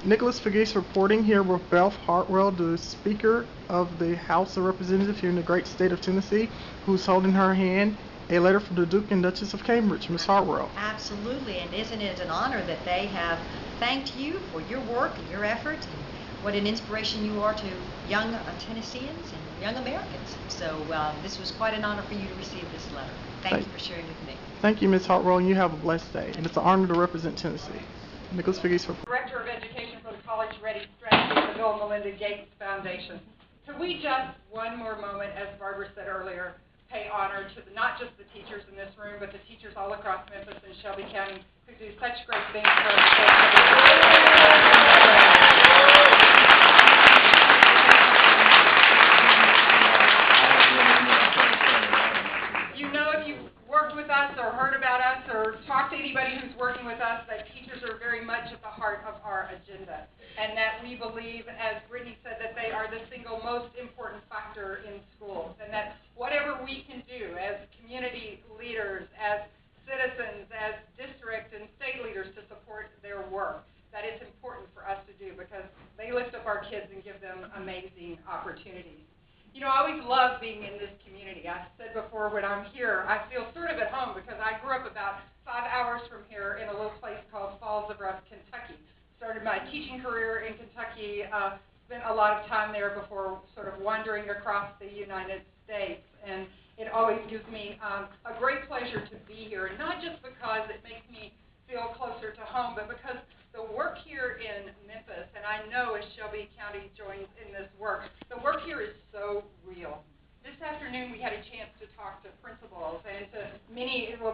Nicholas Fagese reporting here with Beth Hartwell, the Speaker of the House of Representatives here in the great state of Tennessee, who's holding her hand a letter from the Duke and Duchess of Cambridge. Ms. Hartwell. Absolutely, and isn't it an honor that they have thanked you for your work and your effort, and what an inspiration you are to young Tennesseans and young Americans. So this was quite an honor for you to receive this letter. Thank you for sharing with me. Thank you, Ms. Hartwell, and you have a blessed day. And it's an honor to represent Tennessee. Nicholas Fagese for Director of Education for the College Ready Strategy for the Bill and Melinda Gates Foundation. Could we just, one more moment, as Barbara said earlier, pay honor to not just the teachers in this room, but the teachers all across Memphis and Shelby County who do such great things for our schools. You know, if you've worked with us or heard about us or talked to anybody who's working with us, that teachers are very much at the heart of our agenda, and that we believe, as Brittany said, that they are the single most important factor in schools, and that whatever we can do as community leaders, as citizens, as district and state leaders to support their work, that it's important for us to do because they lift up our kids and give them amazing opportunities. You know, I always love being in this community. I've said before, when I'm here, I feel sort of at home because I grew up about 5 hours from here in a little place called Falls of Rough, Kentucky. Started my teaching career in Kentucky, spent a lot of time there before sort of wandering across the United States. And it always gives me a great pleasure to be here, and not just because it makes me feel closer to home, but because the work here in Memphis, and I know as Shelby County joins in this work, the work here is so real. This afternoon we had a chance to talk to principals and to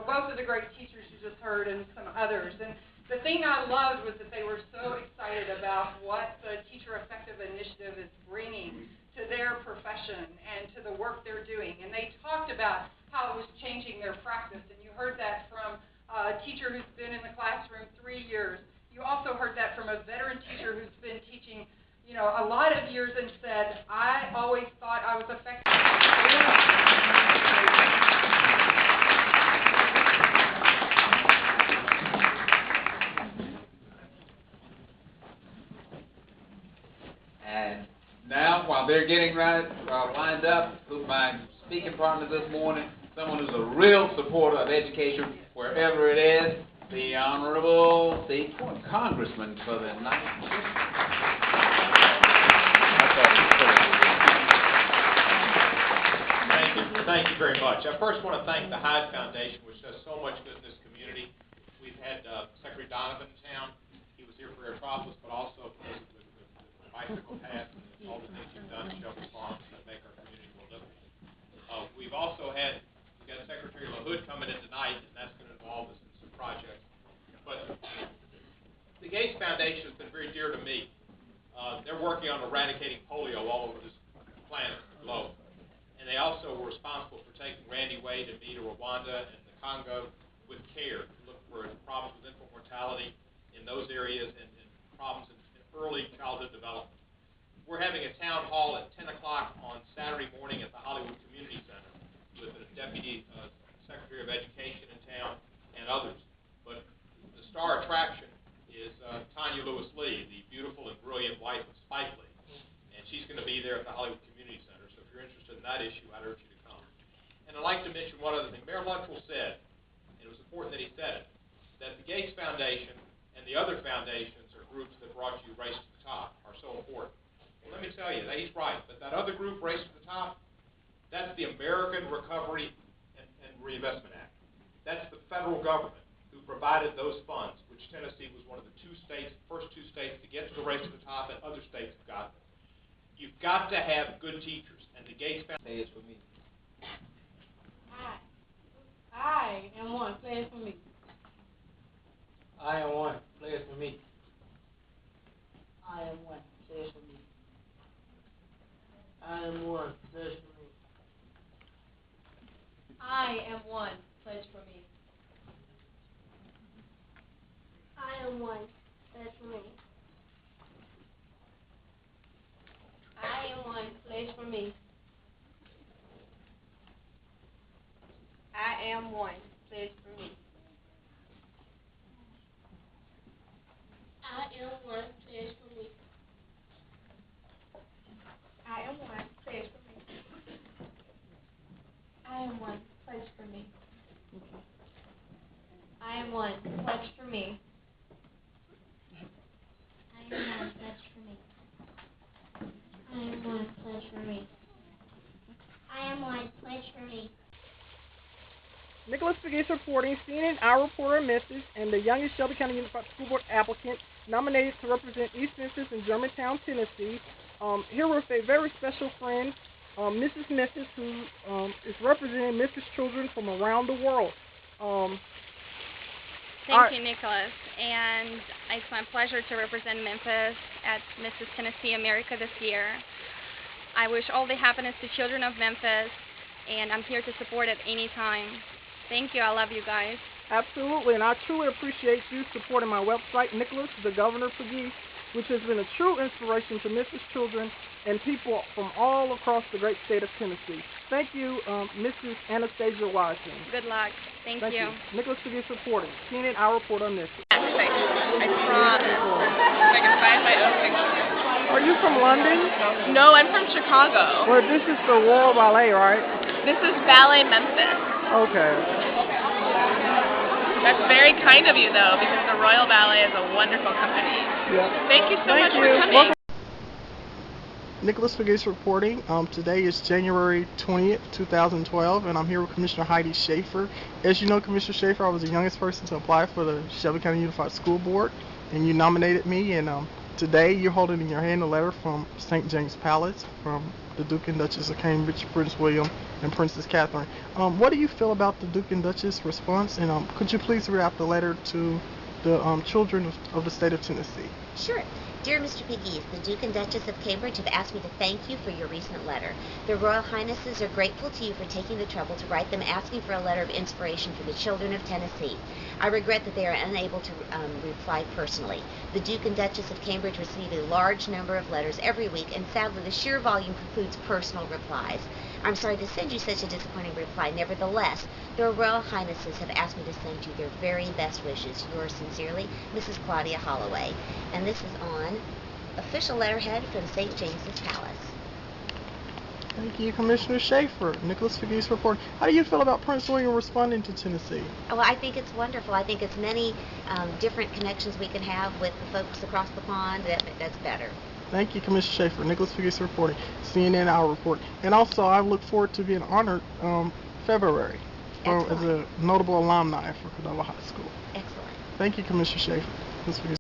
both of the great teachers you just heard and some others. And the thing I loved was that they were so excited about what the Teacher Effective Initiative is bringing to their profession and to the work they're doing. And they talked about how it was changing their practice. And you heard that from a teacher who's been in the classroom 3 years. You also heard that from a veteran teacher who's been teaching, you know, a lot of years and said, I always thought I was effective. And now, while they're getting lined up, with my speaking partner this morning, someone who's a real supporter of education wherever it is, the Honorable Congressman for the 9th. Thank you very much. I first want to thank the Hyde Foundation, which does so much good in this community. We've had Secretary Donovan in town. He was here for Aerotropolis, but also because of the bicycle path and all the things you've done at Shelby Farms that make our community more livable. We've got Secretary LaHood coming in tonight, and that's going to involve us in some projects. But the Gates Foundation has been very dear to me. They're working on eradicating polio all over this planet, globe. And they also were responsible for taking Randy Wade and me to Rwanda and the Congo with care to look for problems with infant mortality in those areas and problems in early childhood development. We're having a town hall at 10 o'clock on Saturday morning at the Hollywood Community Center with the Deputy Secretary of Education in town and others. But the star attraction is Tanya Lewis-Lee, the beautiful and brilliant wife of Spike Lee. And she's going to be there at the Hollywood Community Center. So if you're interested in that issue, I'd urge you to come. And I'd like to mention one other thing. Mayor Luttrell said, and it was important that he said it, that the Gates Foundation and the other foundations or groups that brought you Race to the Top are so important. Well, let me tell you, he's right. But that other group, Race to the Top, that's the American Recovery and Reinvestment Act. That's the federal government who provided those funds, which Tennessee was one of the first two states to get to the Race to the Top, and other states have got them. You've got to have good teachers, and the Gates Foundation is for me. I am one. Play it for me. I am one. Play it for me. I am one. Play it for me. I am one. Play it for me. I am one. Pledge for me. I am one. Pledge for me. I am one. Pledge for me. I am one. Pledge for me. I am one. Pledge for me. am one. Pledge for me. I am one. Pledge for me. I am one. Pledge for me. I am one. Pledge for me. Nicholas Pegues reporting, CNN Our Reporter Memphis, and the youngest Shelby County Unified School Board applicant nominated to represent East Memphis and Germantown, Tennessee. Here with a very special friend, Mrs. Memphis, who is representing Memphis children from around the world. Thank you, Nicholas. And it's my pleasure to represent Memphis at Mrs. Tennessee America this year. I wish all the happiness to children of Memphis, and I'm here to support at any time. Thank you. I love you guys. Absolutely, and I truly appreciate you supporting my website, Nicholas the Governor Pegues, which has been a true inspiration to Memphis children and people from all across the great state of Tennessee. Thank you, Mrs. Anastasia Wiseman. Good luck. Thank you. Nicholas Pegues reporting. CNN Our Report on Memphis. I promise. I can find my own picture. Are you from London? No, I'm from Chicago. Well, this is the Royal Ballet, right? This is Ballet Memphis. Okay. That's very kind of you, though, because the Royal Ballet is a wonderful company. Yeah. Thank you so much for coming. Nicholas Pegues reporting. Today is January 20th, 2012, and I'm here with Commissioner Heidi Schaefer. As you know, Commissioner Schaefer, I was the youngest person to apply for the Shelby County Unified School Board, and you nominated me, and today you're holding in your hand a letter from St. James Palace from the Duke and Duchess of Cambridge, Prince William, and Princess Catherine. What do you feel about the Duke and Duchess response, and could you please read out the letter to the children of the state of Tennessee? Sure. Dear Mr. Pegues, the Duke and Duchess of Cambridge have asked me to thank you for your recent letter. Their Royal Highnesses are grateful to you for taking the trouble to write them asking for a letter of inspiration for the children of Tennessee. I regret that they are unable to reply personally. The Duke and Duchess of Cambridge receive a large number of letters every week, and sadly the sheer volume precludes personal replies. I'm sorry to send you such a disappointing reply. Nevertheless, their Royal Highnesses have asked me to send you their very best wishes. Yours sincerely, Mrs. Claudia Holloway. And this is on official letterhead from St. James's Palace. Thank you, Commissioner Schaefer. Nicholas Pegues report. How do you feel about Prince William responding to Tennessee? Well, I think it's wonderful. I think it's many different connections we can have with the folks across the pond. That's better. Thank you, Commissioner Schaefer. Nicholas Pegues reporting. CNN Our Report. And also, I look forward to being honored February as a notable alumni for Cordova High School. Excellent. Thank you, Commissioner Schaefer. Nicholas Pegues.